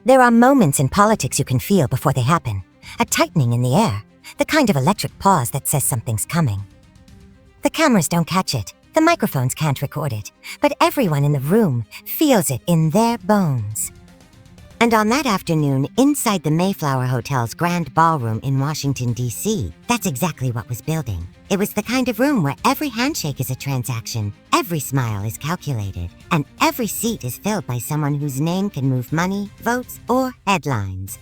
There are moments in politics you can feel before they happen. A tightening in the air, the kind of electric pause that says something's coming. The cameras don't catch it, the microphones can't record it, but everyone in the room feels it in their bones. And on that afternoon, inside the Mayflower Hotel's grand ballroom in Washington, D.C., that's exactly what was building. It was the kind of room where every handshake is a transaction, every smile is calculated, and every seat is filled by someone whose name can move money, votes, or headlines.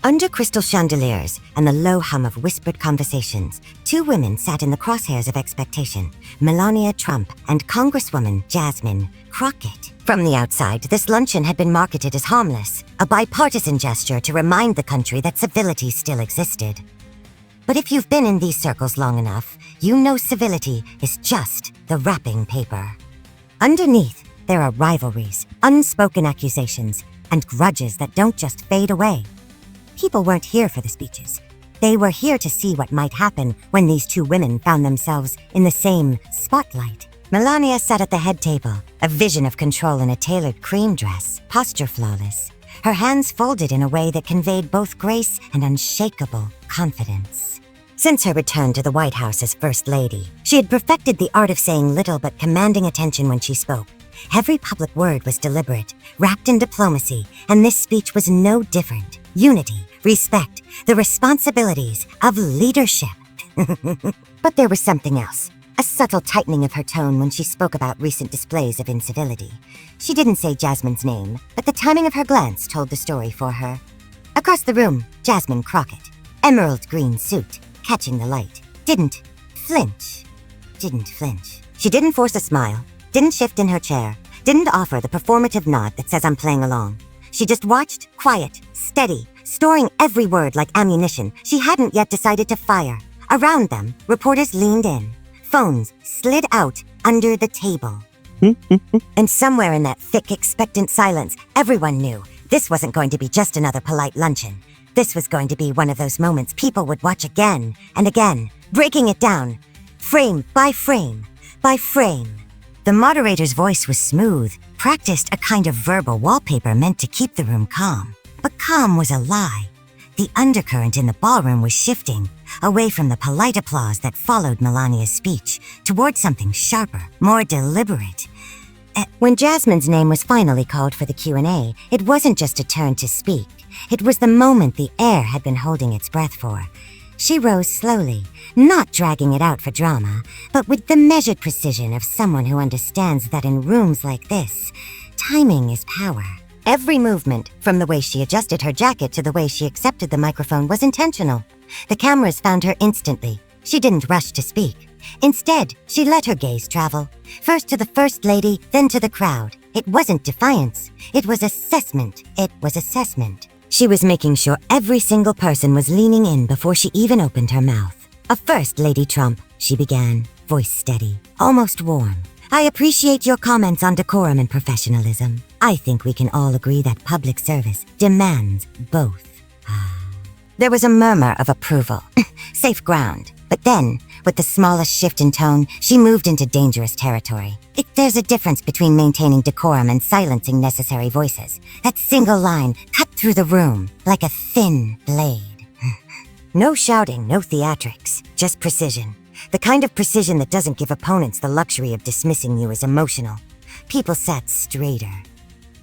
Under crystal chandeliers and the low hum of whispered conversations, two women sat in the crosshairs of expectation, Melania Trump and Congresswoman Jasmine Crockett. From the outside, this luncheon had been marketed as harmless, a bipartisan gesture to remind the country that civility still existed. But if you've been in these circles long enough, you know civility is just the wrapping paper. Underneath, there are rivalries, unspoken accusations, and grudges that don't just fade away. People weren't here for the speeches. They were here to see what might happen when these two women found themselves in the same spotlight. Melania sat at the head table, a vision of control in a tailored cream dress, posture flawless, her hands folded in a way that conveyed both grace and unshakable confidence. Since her return to the White House as First Lady, she had perfected the art of saying little but commanding attention when she spoke. Every public word was deliberate, wrapped in diplomacy, and this speech was no different. Unity, respect, the responsibilities of leadership. But there was something else. A subtle tightening of her tone when she spoke about recent displays of incivility. She didn't say Jasmine's name, but the timing of her glance told the story for her. Across the room, Jasmine Crockett, emerald green suit, catching the light, didn't flinch. She didn't force a smile, didn't shift in her chair, didn't offer the performative nod that says I'm playing along. She just watched, quiet, steady, storing every word like ammunition she hadn't yet decided to fire. Around them, reporters leaned in. Phones slid out under the table. And somewhere in that thick, expectant silence, everyone knew this wasn't going to be just another polite luncheon. This was going to be one of those moments people would watch again and again, breaking it down, frame by frame by frame. The moderator's voice was smooth, practiced a kind of verbal wallpaper meant to keep the room calm. But calm was a lie. The undercurrent in the ballroom was shifting, away from the polite applause that followed Melania's speech, towards something sharper, more deliberate. When Jasmine's name was finally called for the Q&A, it wasn't just a turn to speak. It was the moment the air had been holding its breath for. She rose slowly, not dragging it out for drama, but with the measured precision of someone who understands that in rooms like this, timing is power. Every movement, from the way she adjusted her jacket to the way she accepted the microphone, was intentional. The cameras found her instantly. She didn't rush to speak. Instead, she let her gaze travel, first to the First Lady, then to the crowd. It wasn't defiance. It was assessment. She was making sure every single person was leaning in before she even opened her mouth. "A First Lady Trump," she began, voice steady, almost warm. "I appreciate your comments on decorum and professionalism. I think we can all agree that public service demands both." There was a murmur of approval. Safe ground. But then, with the smallest shift in tone, she moved into dangerous territory. There's a difference between maintaining decorum and silencing necessary voices. That single line cut through the room like a thin blade. No shouting, no theatrics, just precision. The kind of precision that doesn't give opponents the luxury of dismissing you as emotional. People sat straighter.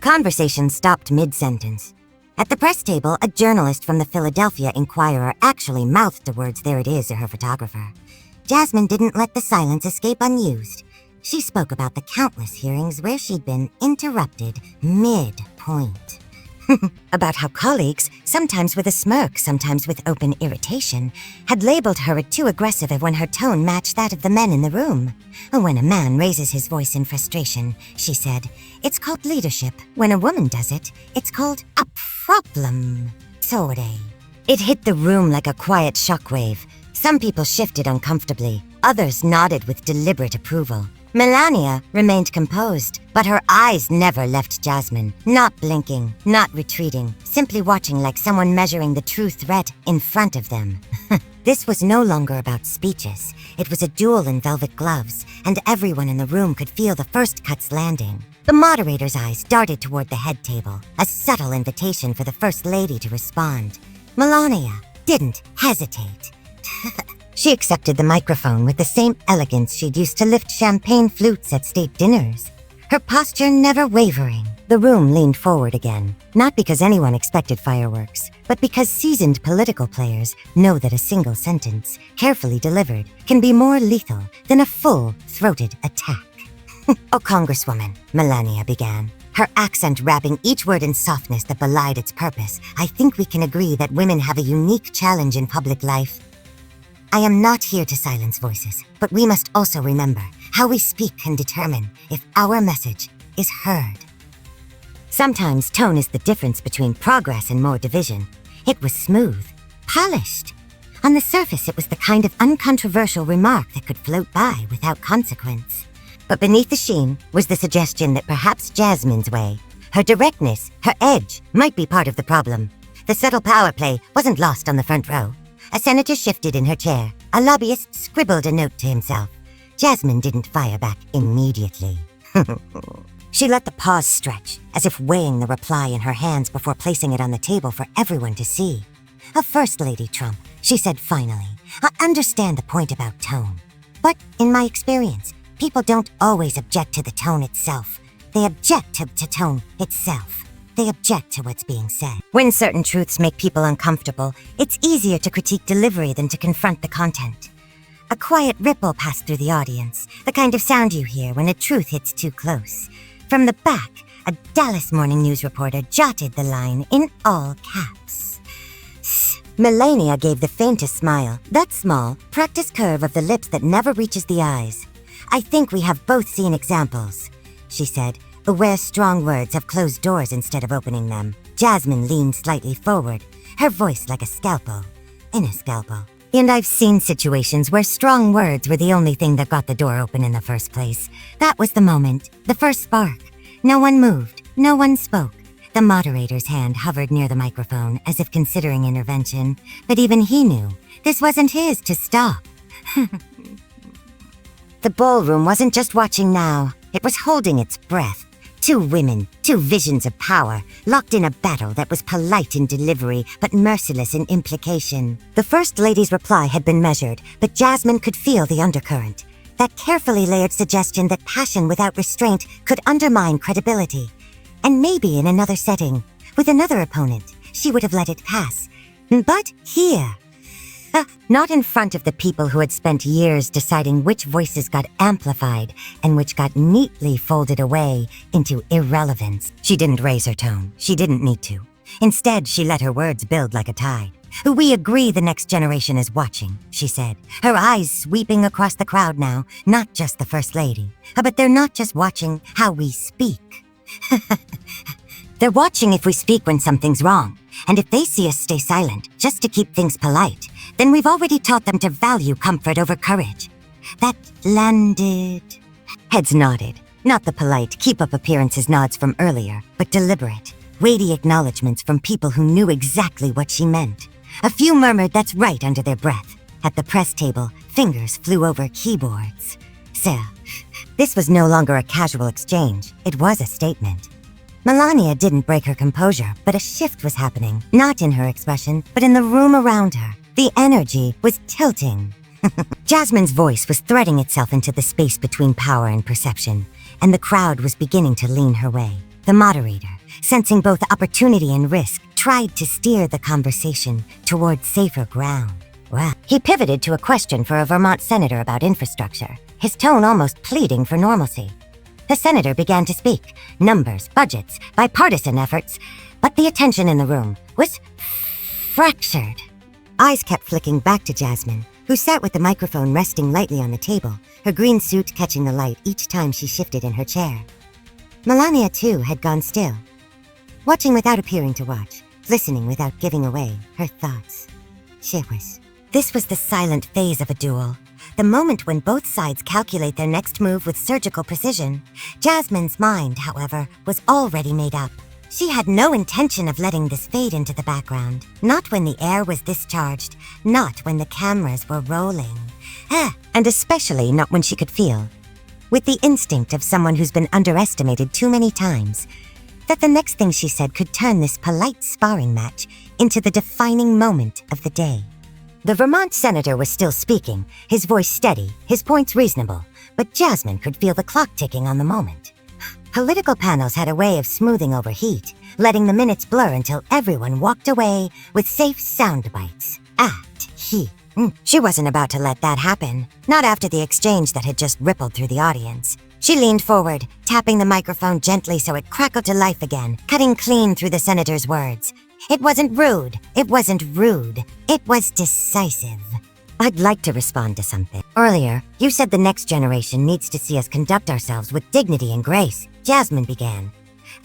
Conversation stopped mid-sentence. At the press table, a journalist from the Philadelphia Inquirer actually mouthed the words "there it is" to her photographer. Jasmine didn't let the silence escape unused. She spoke about the countless hearings where she'd been interrupted mid-point. About how colleagues, sometimes with a smirk, sometimes with open irritation, had labeled her too aggressive when her tone matched that of the men in the room. When a man raises his voice in frustration, she said, it's called leadership. When a woman does it, it's called a problem. Sorry. It hit the room like a quiet shockwave. Some people shifted uncomfortably. Others nodded with deliberate approval. Melania remained composed, but her eyes never left Jasmine, not blinking, not retreating, simply watching like someone measuring the true threat in front of them. This was no longer about speeches. It was a duel in velvet gloves, and everyone in the room could feel the first cuts landing. The moderator's eyes darted toward the head table, a subtle invitation for the First Lady to respond. Melania didn't hesitate. She accepted the microphone with the same elegance she'd used to lift champagne flutes at state dinners, her posture never wavering. The room leaned forward again, not because anyone expected fireworks, but because seasoned political players know that a single sentence, carefully delivered, can be more lethal than a full-throated attack. "Oh, Congresswoman," Melania began, her accent wrapping each word in softness that belied its purpose, "I think we can agree that women have a unique challenge in public life. I am not here to silence voices, but we must also remember how we speak can determine if our message is heard. Sometimes tone is the difference between progress and more division. It was smooth, polished. On the surface, it was the kind of uncontroversial remark that could float by without consequence. But beneath the sheen was the suggestion that perhaps Jasmine's way, her directness, her edge, might be part of the problem. The subtle power play wasn't lost on the front row. A senator shifted in her chair. A lobbyist scribbled a note to himself. Jasmine didn't fire back immediately. She let the pause stretch, as if weighing the reply in her hands before placing it on the table for everyone to see. "A First Lady Trump," she said finally. "I understand the point about tone. But in my experience, people don't always object to the tone itself. They object to tone itself. They object to what's being said. When certain truths make people uncomfortable, it's easier to critique delivery than to confront the content." A quiet ripple passed through the audience, the kind of sound you hear when a truth hits too close. From the back, a Dallas Morning News reporter jotted the line in all caps. Melania gave the faintest smile, that small, practiced curve of the lips that never reaches the eyes. "I think we have both seen examples," she said, "where strong words have closed doors instead of opening them." Jasmine leaned slightly forward, her voice like a scalpel. In a scalpel. "And I've seen situations where strong words were the only thing that got the door open in the first place. That was the moment, the first spark. No one moved, no one spoke. The moderator's hand hovered near the microphone as if considering intervention, but even he knew this wasn't his to stop. The ballroom wasn't just watching now, it was holding its breath. Two women, two visions of power, locked in a battle that was polite in delivery but merciless in implication. The First Lady's reply had been measured, but Jasmine could feel the undercurrent. That carefully layered suggestion that passion without restraint could undermine credibility. And maybe in another setting, with another opponent, she would have let it pass. But here, not in front of the people who had spent years deciding which voices got amplified and which got neatly folded away into irrelevance. She didn't raise her tone. She didn't need to. Instead, she let her words build like a tide. "We agree the next generation is watching," she said, her eyes sweeping across the crowd now, not just the First Lady. But they're not just watching how we speak. They're watching if we speak when something's wrong. And if they see us stay silent, just to keep things polite, then we've already taught them to value comfort over courage. That landed. Heads nodded. Not the polite, keep-up appearances nods from earlier, but deliberate, weighty acknowledgments from people who knew exactly what she meant. A few murmured "that's right" under their breath. At the press table, fingers flew over keyboards. So, this was no longer a casual exchange. It was a statement. Melania didn't break her composure, but a shift was happening, not in her expression, but in the room around her. The energy was tilting. Jasmine's voice was threading itself into the space between power and perception, and the crowd was beginning to lean her way. The moderator, sensing both opportunity and risk, tried to steer the conversation toward safer ground. Well, he pivoted to a question for a Vermont senator about infrastructure, his tone almost pleading for normalcy. The senator began to speak. Numbers, budgets, bipartisan efforts. But the attention in the room was fractured. Eyes kept flicking back to Jasmine, who sat with the microphone resting lightly on the table, her green suit catching the light each time she shifted in her chair. Melania, too, had gone still, watching without appearing to watch, listening without giving away her thoughts. This was the silent phase of a duel. The moment when both sides calculate their next move with surgical precision. Jasmine's mind, however, was already made up. She had no intention of letting this fade into the background. Not when the air was this charged. Not when the cameras were rolling. And especially not when she could feel. with the instinct of someone who's been underestimated too many times, that the next thing she said could turn this polite sparring match into the defining moment of the day. The Vermont senator was still speaking, his voice steady, his points reasonable, but Jasmine could feel the clock ticking on the moment. Political panels had a way of smoothing over heat, letting the minutes blur until everyone walked away with safe sound bites. Heat. She wasn't about to let that happen, not after the exchange that had just rippled through the audience. She leaned forward, tapping the microphone gently so it crackled to life again, cutting clean through the senator's words. It wasn't rude. It wasn't rude. It was decisive. I'd like to respond to something. Earlier, you said the next generation needs to see us conduct ourselves with dignity and grace, Jasmine began.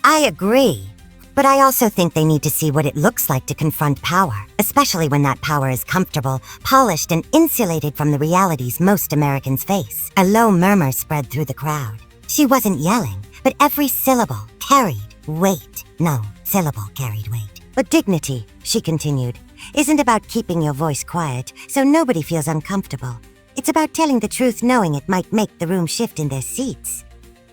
I agree. But I also think they need to see what it looks like to confront power, especially when that power is comfortable, polished, and insulated from the realities most Americans face. A low murmur spread through the crowd. She wasn't yelling, but every syllable carried weight. No, syllable carried weight. But dignity, she continued, isn't about keeping your voice quiet so nobody feels uncomfortable. It's about telling the truth knowing it might make the room shift in their seats.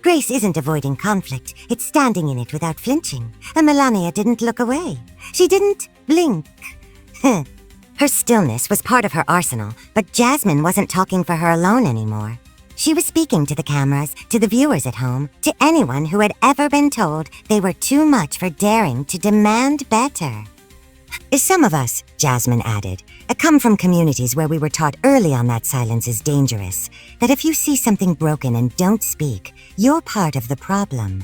Grace isn't avoiding conflict, it's standing in it without flinching. And Melania didn't look away. She didn't blink. Her stillness was part of her arsenal, but Jasmine wasn't talking for her alone anymore. She was speaking to the cameras, to the viewers at home, to anyone who had ever been told they were too much for daring to demand better. Some of us, Jasmine added, come from communities where we were taught early on that silence is dangerous, that if you see something broken and don't speak, you're part of the problem.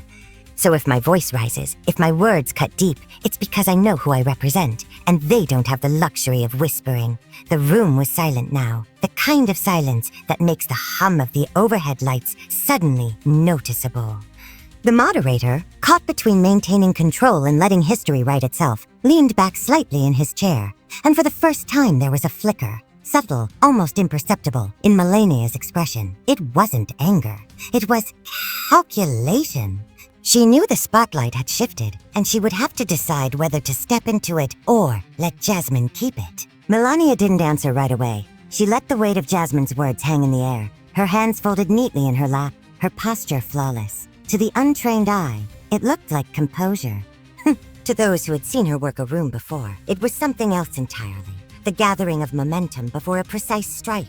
So if my voice rises, if my words cut deep, it's because I know who I represent, and they don't have the luxury of whispering. The room was silent now, the kind of silence that makes the hum of the overhead lights suddenly noticeable. The moderator, caught between maintaining control and letting history write itself, leaned back slightly in his chair, and for the first time there was a flicker, subtle, almost imperceptible, in Melania's expression. It wasn't anger. It was calculation. She knew the spotlight had shifted, and she would have to decide whether to step into it or let Jasmine keep it. Melania didn't answer right away. She let the weight of Jasmine's words hang in the air, her hands folded neatly in her lap, her posture flawless. To the untrained eye, it looked like composure. To those who had seen her work a room before, it was something else entirely, the gathering of momentum before a precise strike.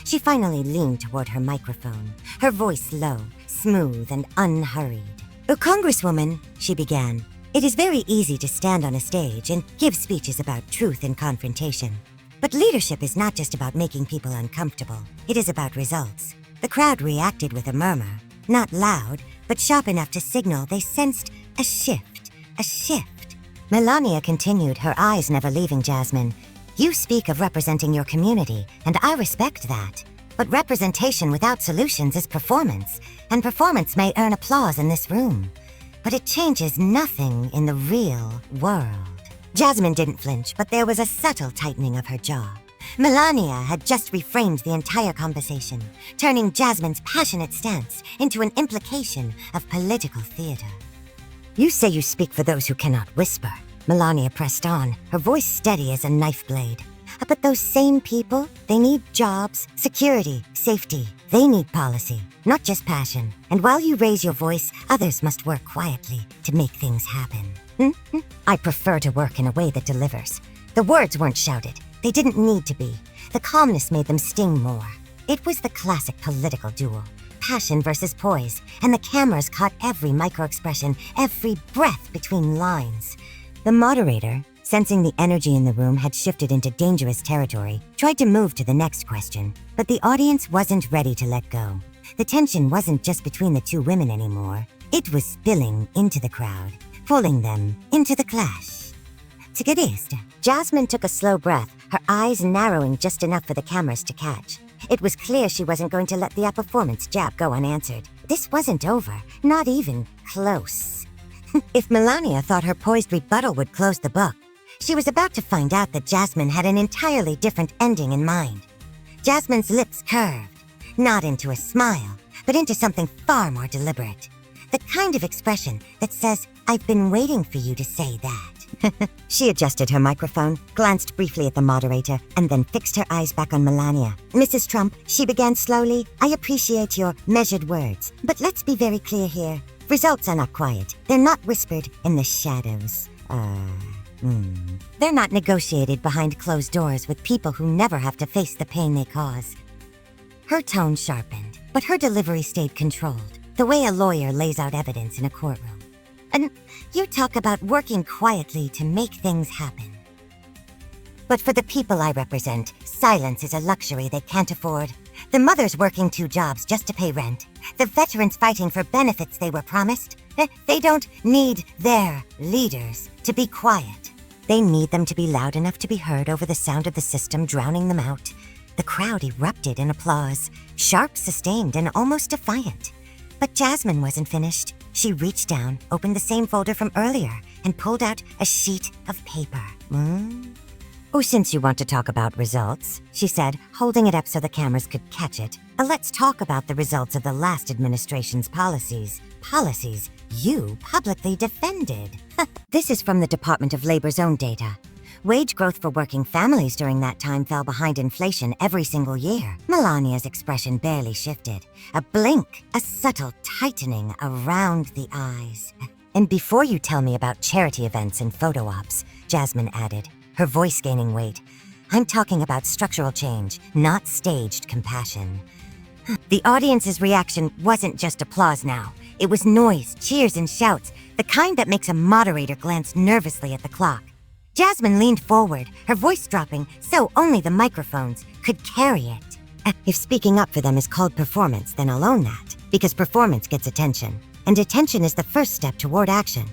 She finally leaned toward her microphone, her voice low, smooth, and unhurried. Congresswoman, she began, it is very easy to stand on a stage and give speeches about truth and confrontation. But leadership is not just about making people uncomfortable. It is about results. The crowd reacted with a murmur, not loud, but sharp enough to signal they sensed a shift, a shift. Melania continued, her eyes never leaving Jasmine. You speak of representing your community, and I respect that. But representation without solutions is performance, and performance may earn applause in this room. But it changes nothing in the real world. Jasmine didn't flinch, but there was a subtle tightening of her jaw. Melania had just reframed the entire conversation, turning Jasmine's passionate stance into an implication of political theater. You say you speak for those who cannot whisper. Melania pressed on, her voice steady as a knife blade. But those same people, they need jobs, security, safety. They need policy, not just passion. And while you raise your voice, others must work quietly to make things happen. I prefer to work in a way that delivers. The words weren't shouted. They didn't need to be. The calmness made them sting more. It was the classic political duel. Passion versus poise, and the cameras caught every micro-expression, every breath between lines. The moderator, sensing the energy in the room had shifted into dangerous territory, tried to move to the next question, but the audience wasn't ready to let go. The tension wasn't just between the two women anymore. It was spilling into the crowd, pulling them into the clash. Tigadist. Jasmine took a slow breath, her eyes narrowing just enough for the cameras to catch. It was clear she wasn't going to let the performance jab go unanswered. This wasn't over, not even close. If Melania thought her poised rebuttal would close the book, she was about to find out that Jasmine had an entirely different ending in mind. Jasmine's lips curved, not into a smile, but into something far more deliberate. The kind of expression that says, I've been waiting for you to say that. She adjusted her microphone, glanced briefly at the moderator, and then fixed her eyes back on Melania. Mrs. Trump, she began slowly, I appreciate your measured words, but let's be very clear here. Results are not quiet. They're not whispered in the shadows. They're not negotiated behind closed doors with people who never have to face the pain they cause. Her tone sharpened, but her delivery stayed controlled, the way a lawyer lays out evidence in a courtroom. And you talk about working quietly to make things happen. But for the people I represent, silence is a luxury they can't afford. The mothers working 2 jobs just to pay rent. The veterans fighting for benefits they were promised. They don't need their leaders to be quiet. They need them to be loud enough to be heard over the sound of the system drowning them out. The crowd erupted in applause, sharp, sustained, and almost defiant. But Jasmine wasn't finished. She reached down, opened the same folder from earlier, and pulled out a sheet of paper. Oh, since you want to talk about results, she said, holding it up so the cameras could catch it, let's talk about the results of the last administration's policies. Policies you publicly defended. This is from the Department of Labor's own data. Wage growth for working families during that time fell behind inflation every single year. Melania's expression barely shifted. A blink, a subtle tightening around the eyes. And before you tell me about charity events and photo ops, Jasmine added, her voice gaining weight, I'm talking about structural change, not staged compassion. The audience's reaction wasn't just applause now. It was noise, cheers, and shouts, the kind that makes a moderator glance nervously at the clock. Jasmine leaned forward, her voice dropping so only the microphones could carry it. If speaking up for them is called performance, then I'll own that, because performance gets attention, and attention is the first step toward action.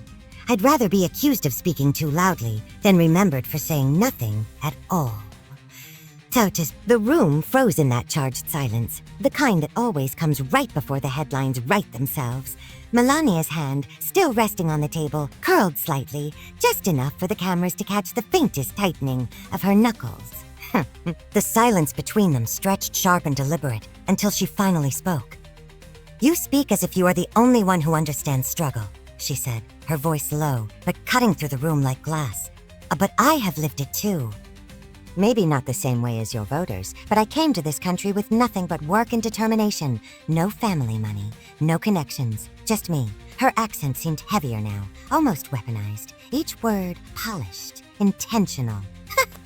I'd rather be accused of speaking too loudly than remembered for saying nothing at all. The room froze in that charged silence, the kind that always comes right before the headlines write themselves. Melania's hand, still resting on the table, curled slightly, just enough for the cameras to catch the faintest tightening of her knuckles. The silence between them stretched sharp and deliberate until she finally spoke. You speak as if you are the only one who understands struggle, she said, her voice low, but cutting through the room like glass. But I have lived it too. Maybe not the same way as your voters, but I came to this country with nothing but work and determination. No family money, no connections, just me. Her accent seemed heavier now, almost weaponized. Each word polished, intentional.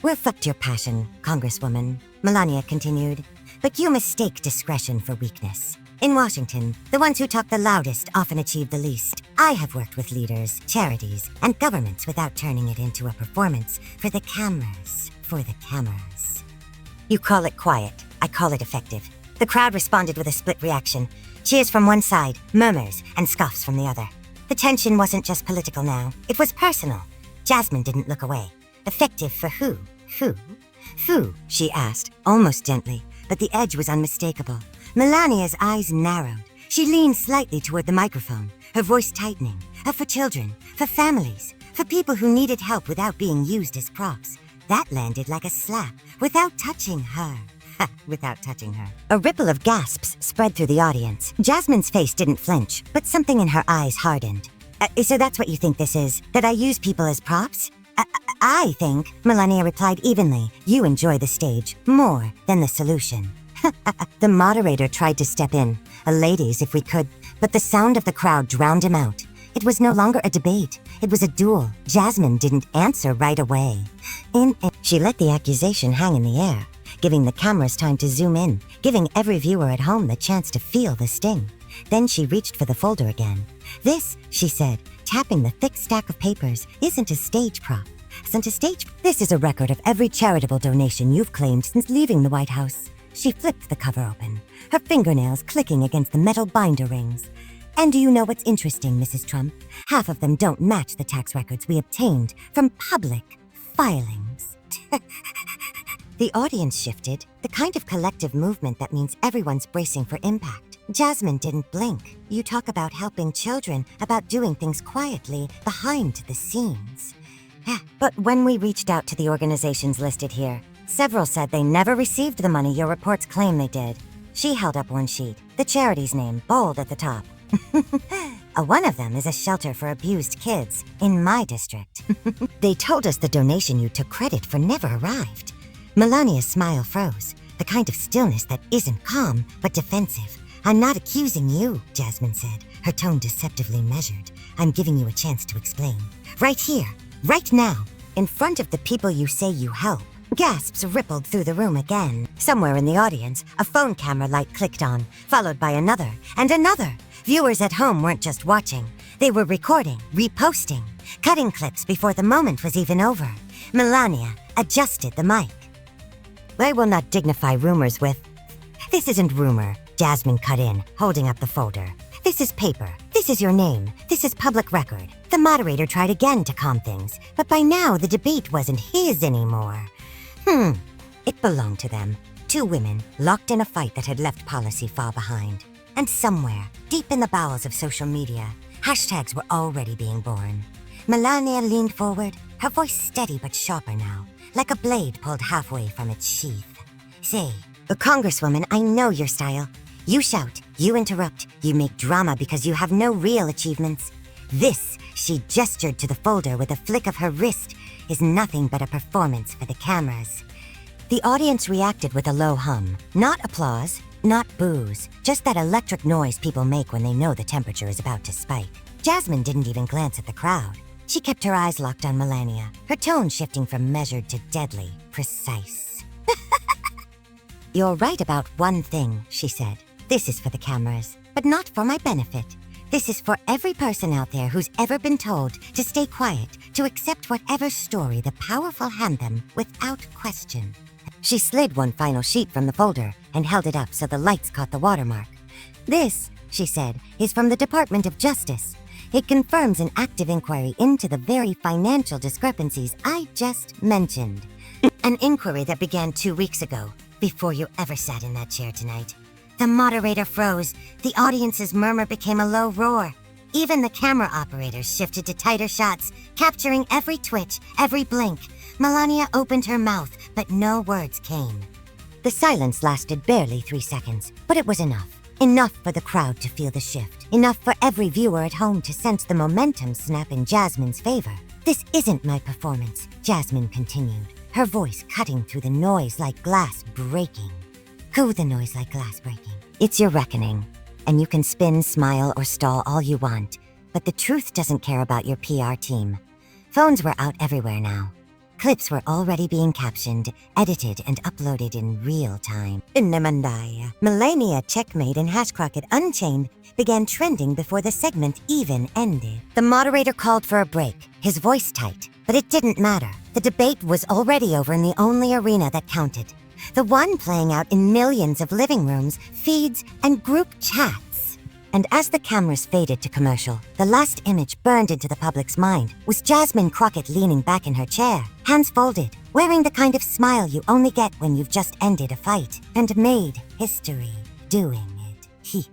We'll fuck your passion, Congresswoman, Melania continued. But you mistake discretion for weakness. In Washington, the ones who talk the loudest often achieve the least. I have worked with leaders, charities, and governments without turning it into a performance for the cameras. You call it quiet, I call it effective. The crowd responded with a split reaction. Cheers from one side, murmurs, and scoffs from the other. The tension wasn't just political now, it was personal. Jasmine didn't look away. Effective for who? Who? She asked, almost gently, but the edge was unmistakable. Melania's eyes narrowed. She leaned slightly toward the microphone, her voice tightening. For children, for families, for people who needed help without being used as props. That landed like a slap, without touching her. A ripple of gasps spread through the audience. Jasmine's face didn't flinch, but something in her eyes hardened. So that's what you think this is? That I use people as props? I think, Melania replied evenly, you enjoy the stage more than the solution. The moderator tried to step in. Ladies, if we could, but the sound of the crowd drowned him out. It was no longer a debate. It was a duel. Jasmine didn't answer right away. She let the accusation hang in the air, giving the cameras time to zoom in, giving every viewer at home the chance to feel the sting. Then she reached for the folder again. This, she said, tapping the thick stack of papers, isn't a stage prop. This is a record of every charitable donation you've claimed since leaving the White House. She flipped the cover open, her fingernails clicking against the metal binder rings. And do you know what's interesting, Mrs. Trump? Half of them don't match the tax records we obtained from public filings. The audience shifted, the kind of collective movement that means everyone's bracing for impact. Jasmine didn't blink. You talk about helping children, about doing things quietly, behind the scenes. But when we reached out to the organizations listed here, several said they never received the money your reports claim they did. She held up one sheet, the charity's name bold at the top. One of them is a shelter for abused kids in my district. They told us the donation you took credit for never arrived. Melania's smile froze, the kind of stillness that isn't calm, but defensive. I'm not accusing you, Jasmine said, her tone deceptively measured. I'm giving you a chance to explain. Right here, right now, in front of the people you say you help. Gasps rippled through the room again. Somewhere in the audience, a phone camera light clicked on, followed by another, and another. Viewers at home weren't just watching. They were recording, reposting, cutting clips before the moment was even over. Melania adjusted the mic. I will not dignify rumors with... This isn't rumor, Jasmine cut in, holding up the folder. This is paper. This is your name. This is public record. The moderator tried again to calm things, but by now the debate wasn't his anymore. It belonged to them. Two women, locked in a fight that had left policy far behind. And somewhere, deep in the bowels of social media, hashtags were already being born. Melania leaned forward, her voice steady but sharper now, like a blade pulled halfway from its sheath. Say, Congresswoman, I know your style. You shout, you interrupt, you make drama because you have no real achievements. This, she gestured to the folder with a flick of her wrist, is nothing but a performance for the cameras. The audience reacted with a low hum. Not applause, not boos, just that electric noise people make when they know the temperature is about to spike. Jasmine didn't even glance at the crowd. She kept her eyes locked on Melania, her tone shifting from measured to deadly, precise. You're right about one thing, she said. This is for the cameras, but not for my benefit. This is for every person out there who's ever been told to stay quiet, to accept whatever story the powerful hand them without question. She slid one final sheet from the folder and held it up so the lights caught the watermark. This, she said, is from the Department of Justice. It confirms an active inquiry into the very financial discrepancies I just mentioned. An inquiry that began 2 weeks ago, before you ever sat in that chair tonight. The moderator froze. The audience's murmur became a low roar. Even the camera operators shifted to tighter shots, capturing every twitch, every blink. Melania opened her mouth, but no words came. The silence lasted barely 3 seconds, but it was enough. Enough for the crowd to feel the shift. Enough for every viewer at home to sense the momentum snap in Jasmine's favor. This isn't my performance, Jasmine continued, her voice cutting through the noise like glass breaking. The noise like glass breaking. It's your reckoning, and you can spin, smile, or stall all you want, but the truth doesn't care about your PR team. Phones were out everywhere now. Clips were already being captioned, edited, and uploaded in real time. Melania Checkmate and Crockett Unchained began trending before the segment even ended. The moderator called for a break, his voice tight, but it didn't matter. The debate was already over in the only arena that counted. The one playing out in millions of living rooms, feeds, and group chats. And as the cameras faded to commercial, the last image burned into the public's mind was Jasmine Crockett leaning back in her chair, hands folded, wearing the kind of smile you only get when you've just ended a fight and made history doing it.